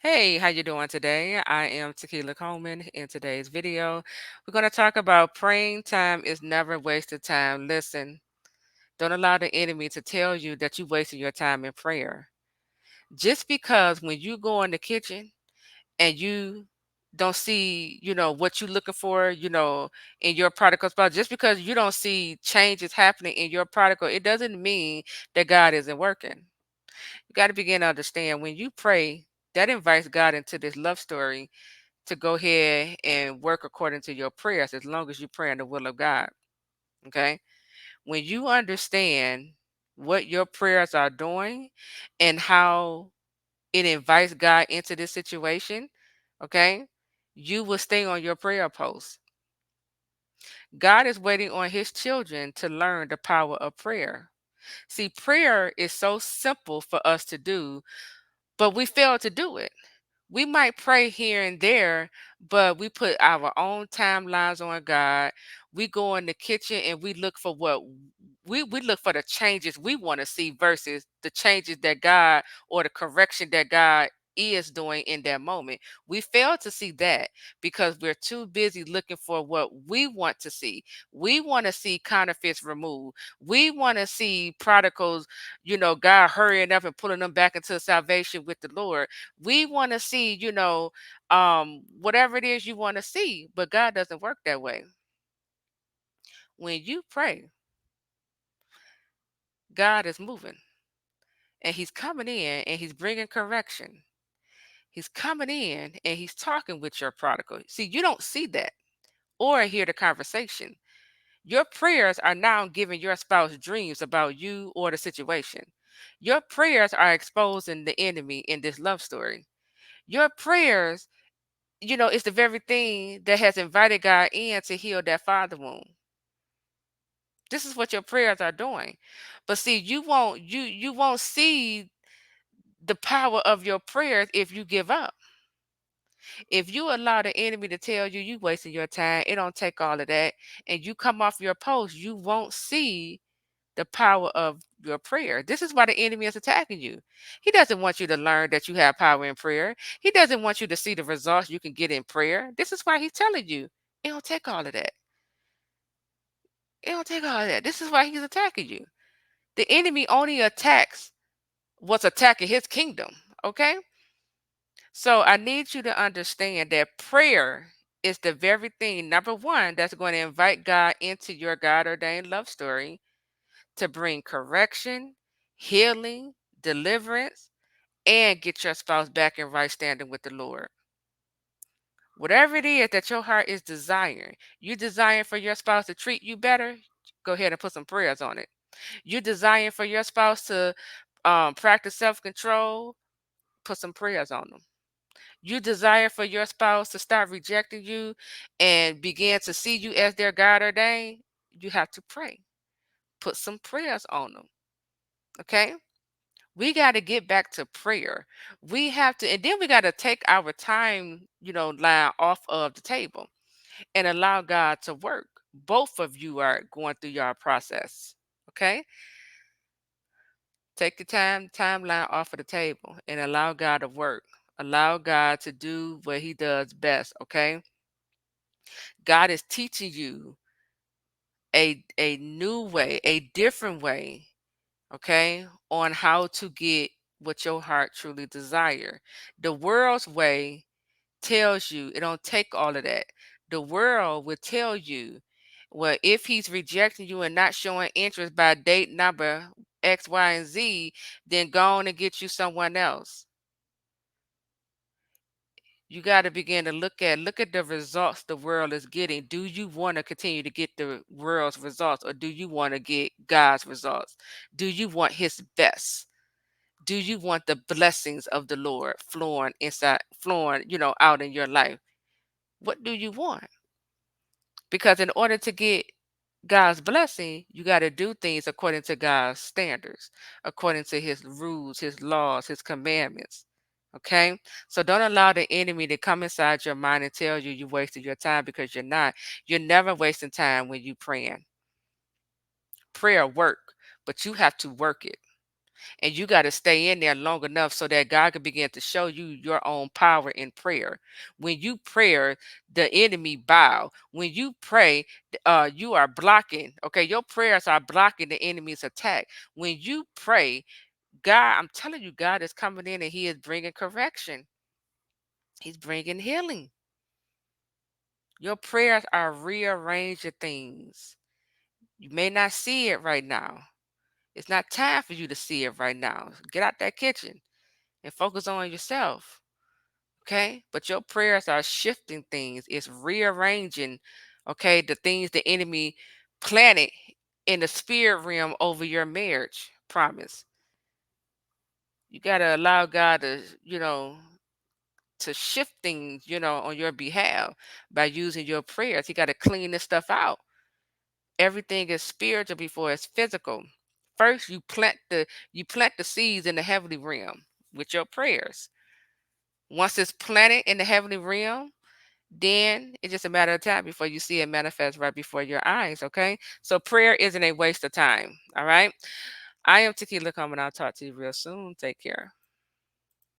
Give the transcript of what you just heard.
Hey, how you doing today? I am Tequila Coleman. In today's video, we're going to talk about praying time is never wasted time. Listen, don't allow the enemy to tell you that you're wasting your time in prayer. Just because when you go in the kitchen and you don't see, what you're looking for, in your prodigal spot, just because you don't see changes happening in your prodigal, it doesn't mean that God isn't working. You got to begin to understand when you pray, that invites God into this love story to go ahead and work according to your prayers as long as you pray in the will of God. Okay. When you understand what your prayers are doing and how it invites God into this situation, okay, you will stay on your prayer post. God is waiting on his children to learn the power of prayer. See, prayer is so simple for us to do, but we fail to do it. We might pray here and there, but we put our own timelines on God. We go in the kitchen and we look for what we look for the changes we want to see versus the changes that God or the correction that God is doing in that moment. We fail to see that because we're too busy looking for what we want to see. We want to see counterfeits removed. We want to see prodigals, God hurrying up and pulling them back into salvation with the Lord. We want to see, whatever it is you want to see, but God doesn't work that way. When you pray, God is moving and he's coming in and he's bringing correction. He's coming in and he's talking with your prodigal. See, you don't see that or hear the conversation. Your prayers are now giving your spouse dreams about you or the situation. Your prayers are exposing the enemy in this love story. Your prayers, it's the very thing that has invited God in to heal that father wound. This is what your prayers are doing. But see, you won't see the power of your prayers if you give up. If you allow the enemy to tell you you wasting your time, it don't take all of that, and you come off your post, you won't see the power of your prayer. This is why the enemy is attacking you. He doesn't want you to learn that you have power in prayer. He doesn't want you to see the results you can get in prayer. This is why he's telling you it don't take all of that. It don't take all of that. This is why he's attacking you. The enemy only attacks what's attacking his kingdom. Okay? So I need you to understand that prayer is the very thing, number one, that's going to invite God into your God ordained love story to bring correction, healing, deliverance, and get your spouse back in right standing with the Lord. Whatever it is that your heart is desiring, you desiring for your spouse to treat you better, go ahead and put some prayers on it. You desiring for your spouse to practice self control, put some prayers on them. You desire for your spouse to stop rejecting you and begin to see you as their God ordained, you have to pray. Put some prayers on them. Okay? We got to get back to prayer. We have to, and then we got to take our time, line off of the table and allow God to work. Both of you are going through your process. Okay? Take the timeline off of the table and allow God to work. Allow God to do what he does best. Okay? God is teaching you a new way, a different way, okay, on how to get what your heart truly desire. The world's way tells you it don't take all of that. The world will tell you, well, if he's rejecting you and not showing interest by date number X, Y, and Z, then go on and get you someone else. You got to begin to look at the results the world is getting. Do you want to continue to get the world's results, or do you want to get God's results? Do you want his best? Do you want the blessings of the Lord flowing, out in your life? What do you want? Because in order to get God's blessing, you got to do things according to God's standards, according to his rules, his laws, his commandments. Okay? So don't allow the enemy to come inside your mind and tell you you wasted your time, because you're not. You're never wasting time when you praying. Prayer work, but you have to work it. And you got to stay in there long enough so that God can begin to show you your own power in prayer. When you pray, the enemy bow. When you pray, you are blocking. Okay, your prayers are blocking the enemy's attack. When you pray, God, I'm telling you, God is coming in and He is bringing correction. He's bringing healing. Your prayers are rearranging things. You may not see it right now. It's not time for you to see it right now. Get out that kitchen and focus on yourself. Okay? But your prayers are shifting things. It's rearranging, okay, the things the enemy planted in the spirit realm over your marriage. Promise. You got to allow God to shift things, on your behalf by using your prayers. He got to clean this stuff out. Everything is spiritual before it's physical. First, you plant the seeds in the heavenly realm with your prayers. Once it's planted in the heavenly realm, then it's just a matter of time before you see it manifest right before your eyes. Okay, so prayer isn't a waste of time. All right, I am Tequila Come, and I'll talk to you real soon. Take care.